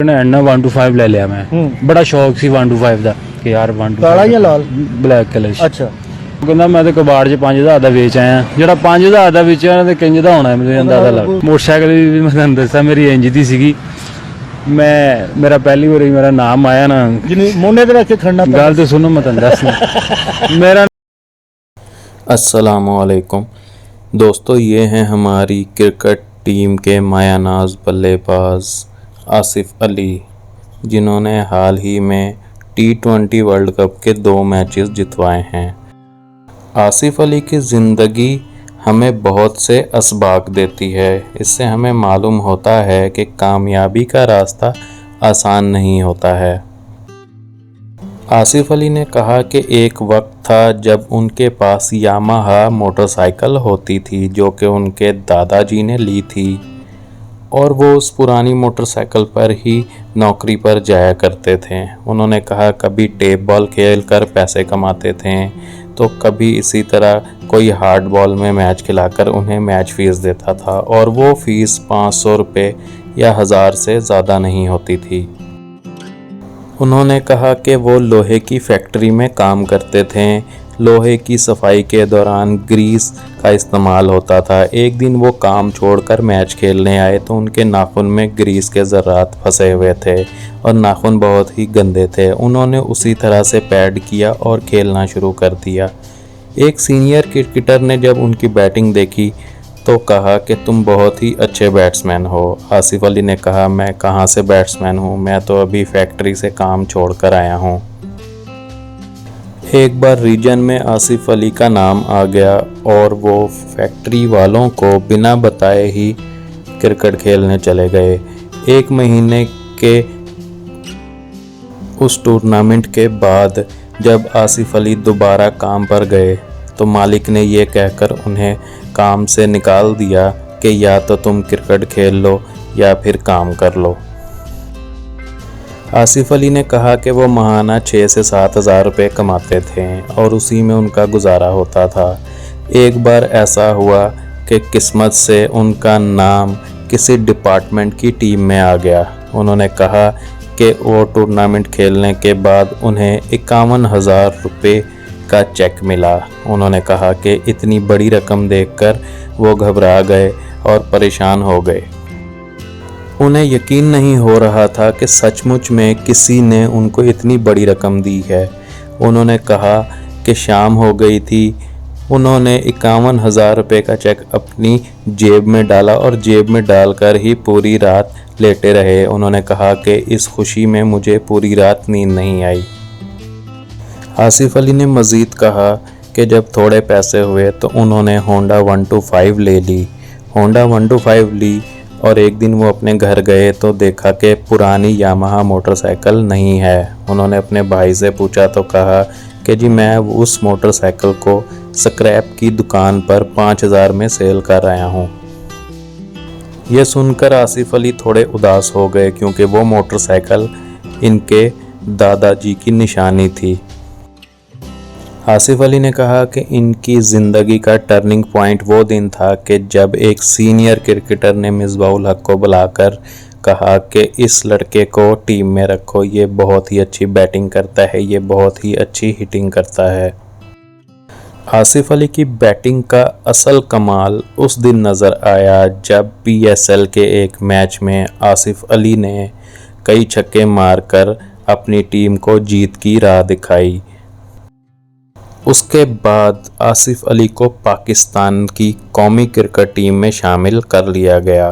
ना 125 ले लिया मैं। बड़ा शौक सी 125 ਦਾ ਕਿ ਯਾਰ 125 ਕਾਲਾ ਜਾਂ ਲਾਲ? Black colour. ਅੱਛਾ। ਕਹਿੰਦਾ ਮੈਂ ਤੇ ਕਬਾੜ 'ਚ 5000 ਦਾ ਵੇਚ ਆਇਆ। ਜਿਹੜਾ 5000 ਦਾ ਵੇਚਿਆ ਉਹਨਾਂ ਦੇ ਕਿੰਜ ਦਾ ਹੋਣਾ ਮੈਨੂੰ ਅੰਦਾਜ਼ਾ ਲੱਗ। ਮੋਟਰਸਾਈਕਲ ਵੀ ਮੈਂ ਤੁਹਾਨੂੰ ਦੱਸਾਂ ਮੇਰੀ ਇੰਜ ਦੀ ਸੀਗੀ। ਮੇਰਾ ਪਹਿਲੀ ਵਾਰੀ ਮੇਰਾ ਨਾਮ ਆਇਆ ਨਾ ਜਿਨੀ ਮੋਨੇ ਦੇ ਰੱਖ ਕੇ ਖੜਨਾ ਗੱਲ ਤੇ ਸੁਣੋ ਮੈਂ ਤੁਹਾਨੂੰ ਦੱਸ मेरा अस्सलामुअलैकुम दोस्तों, ये हैं हमारी क्रिकेट टीम के मायानाज बल्लेबाज आसिफ अली, जिन्होंने हाल ही में T20 वर्ल्ड कप के 2 मैचेस जितवाए हैं। आसिफ अली की ज़िंदगी हमें बहुत से असबाक देती है। इससे हमें मालूम होता है कि कामयाबी का रास्ता आसान नहीं होता है। आसिफ अली ने कहा कि एक वक्त था जब उनके पास यामाहा मोटरसाइकिल होती थी जो कि उनके दादाजी ने ली थी, और वो उस पुरानी मोटरसाइकिल पर ही नौकरी पर जाया करते थे। उन्होंने कहा कभी टेप बॉल खेल कर पैसे कमाते थे तो कभी इसी तरह कोई हार्ड बॉल में मैच खिलाकर उन्हें मैच फीस देता था, और वो फ़ीस 500 रुपये या 1000 से ज़्यादा नहीं होती थी। उन्होंने कहा कि वो लोहे की फैक्ट्री में काम करते थे। लोहे की सफाई के दौरान ग्रीस का इस्तेमाल होता था। एक दिन वो काम छोड़कर मैच खेलने आए तो उनके नाखून में ग्रीस के ज़र्रात फंसे हुए थे और नाखून बहुत ही गंदे थे। उन्होंने उसी तरह से पैड किया और खेलना शुरू कर दिया। एक सीनियर क्रिकेटर ने जब उनकी बैटिंग देखी तो कहा कि तुम बहुत ही अच्छे बैट्समैन हो। आसिफ अली ने कहा मैं कहाँ से बैट्समैन हूँ, मैं तो अभी फैक्ट्री से काम छोड़कर आया हूँ। एक बार रीजन में आसिफ अली का नाम आ गया और वो फैक्ट्री वालों को बिना बताए ही क्रिकेट खेलने चले गए। 1 महीने के उस टूर्नामेंट के बाद जब आसिफ अली दोबारा काम पर गए तो मालिक ने ये कहकर उन्हें काम से निकाल दिया कि या तो तुम क्रिकेट खेल लो या फिर काम कर लो। आसिफ अली ने कहा कि वो माहाना 6 से 7 हज़ार रुपये कमाते थे और उसी में उनका गुजारा होता था। एक बार ऐसा हुआ कि किस्मत से उनका नाम किसी डिपार्टमेंट की टीम में आ गया। उन्होंने कहा कि वो टूर्नामेंट खेलने के बाद उन्हें 51,000 रुपये का चेक मिला। उन्होंने कहा कि इतनी बड़ी रकम देखकर वो घबरा गए और परेशान हो गए। उन्हें यकीन नहीं हो रहा था कि सचमुच में किसी ने उनको इतनी बड़ी रकम दी है। उन्होंने कहा कि शाम हो गई थी। उन्होंने 51,000 रुपये का चेक अपनी जेब में डाला और जेब में डालकर ही पूरी रात लेटे रहे। उन्होंने कहा कि इस खुशी में मुझे पूरी रात नींद नहीं आई। आसिफ अली ने मज़ीद कहा कि जब थोड़े पैसे हुए तो उन्होंने होंडा 125 ले ली। होंडा 125 ली और एक दिन वो अपने घर गए तो देखा कि पुरानी यामाहा मोटरसाइकिल नहीं है। उन्होंने अपने भाई से पूछा तो कहा कि जी मैं उस मोटरसाइकिल को स्क्रैप की दुकान पर 5000 में सेल कर आया हूँ। ये सुनकर आसिफ अली थोड़े उदास हो गए क्योंकि वो मोटरसाइकिल इनके दादाजी की निशानी थी। आसिफ अली ने कहा कि इनकी ज़िंदगी का टर्निंग पॉइंट वो दिन था कि जब एक सीनियर क्रिकेटर ने मिसबाहुल हक को बुलाकर कहा कि इस लड़के को टीम में रखो, ये बहुत ही अच्छी बैटिंग करता है, ये बहुत ही अच्छी हिटिंग करता है। आसिफ अली की बैटिंग का असल कमाल उस दिन नज़र आया जब PSL के एक मैच में आसिफ अली ने कई छक्के मारकर अपनी टीम को जीत की राह दिखाई। उसके बाद आसिफ अली को पाकिस्तान की कौमी क्रिकेट टीम में शामिल कर लिया गया।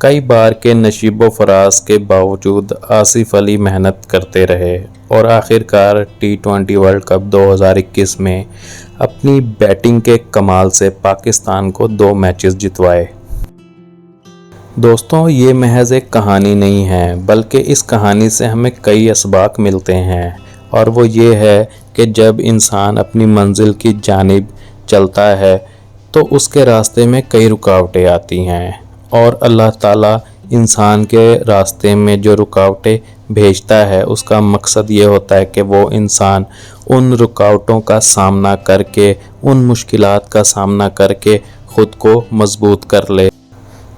कई बार के नशीबो फराज के बावजूद आसिफ अली मेहनत करते रहे और आखिरकार T20 वर्ल्ड कप 2021 में अपनी बैटिंग के कमाल से पाकिस्तान को 2 मैचेस जितवाए। दोस्तों, ये महज एक कहानी नहीं है बल्कि इस कहानी से हमें कई असबाक मिलते हैं, और वो ये है कि जब इंसान अपनी मंजिल की जानिब चलता है तो उसके रास्ते में कई रुकावटें आती हैं, और अल्लाह ताला इंसान के रास्ते में जो रुकावटें भेजता है उसका मकसद ये होता है कि वो इंसान उन रुकावटों का सामना करके, उन मुश्किलात का सामना करके ख़ुद को मजबूत कर ले।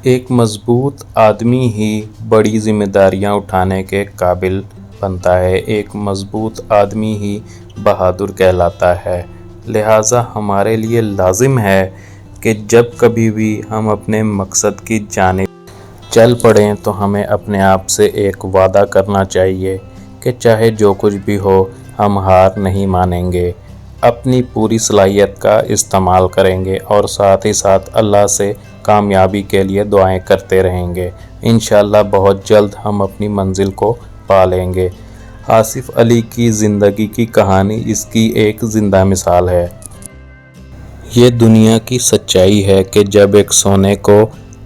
ایک مضبوط آدمی ہی بڑی ذمہ داریاں اٹھانے کے قابل بنتا ہے، ایک مضبوط آدمی ہی بہادر کہلاتا ہے۔ لہٰذا ہمارے لیے لازم ہے کہ جب کبھی بھی ہم اپنے مقصد کی جانب چل پڑیں تو ہمیں اپنے آپ سے ایک وعدہ کرنا چاہیے کہ چاہے جو کچھ بھی ہو ہم ہار نہیں مانیں گے، اپنی پوری صلاحیت کا استعمال کریں گے اور ساتھ ہی ساتھ اللہ سے کامیابی کے لیے دعائیں کرتے رہیں گے۔ انشاءاللہ بہت جلد ہم اپنی منزل کو پا لیں گے۔ آصف علی کی زندگی کی کہانی اس کی ایک زندہ مثال ہے۔ یہ دنیا کی سچائی ہے کہ جب ایک سونے کو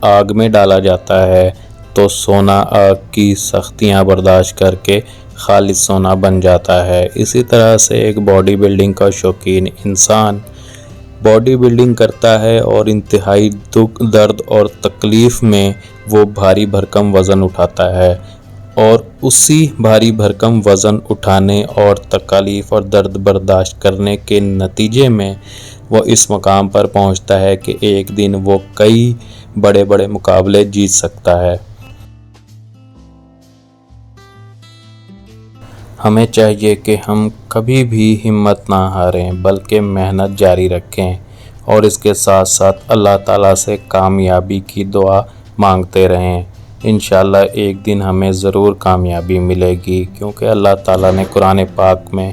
آگ میں ڈالا جاتا ہے تو سونا آگ کی سختیاں برداشت کر کے خالص سونا بن جاتا ہے۔ اسی طرح سے ایک باڈی بلڈنگ کا شوقین انسان باڈی بلڈنگ کرتا ہے اور انتہائی دکھ، درد اور تکلیف میں وہ بھاری بھرکم وزن اٹھاتا ہے، اور اسی بھاری بھرکم وزن اٹھانے اور تکالیف اور درد برداشت کرنے کے نتیجے میں وہ اس مقام پر پہنچتا ہے کہ ایک دن وہ کئی بڑے بڑے مقابلے جیت سکتا ہے۔ ہمیں چاہیے کہ ہم کبھی بھی ہمت نہ ہاریں بلکہ محنت جاری رکھیں، اور اس کے ساتھ ساتھ اللہ تعالیٰ سے کامیابی کی دعا مانگتے رہیں۔ انشاءاللہ ایک دن ہمیں ضرور کامیابی ملے گی، کیونکہ اللہ تعالیٰ نے قرآن پاک میں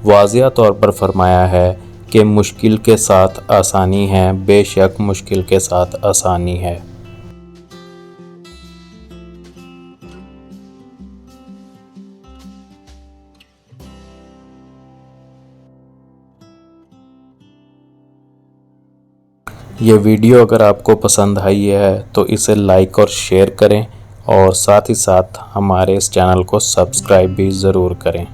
واضح طور پر فرمایا ہے کہ مشکل کے ساتھ آسانی ہے، بے شک مشکل کے ساتھ آسانی ہے۔ یہ ویڈیو اگر آپ کو پسند آئی ہے تو اسے لائک اور شیئر کریں، اور ساتھ ہی ساتھ ہمارے اس چینل کو سبسکرائب بھی ضرور کریں۔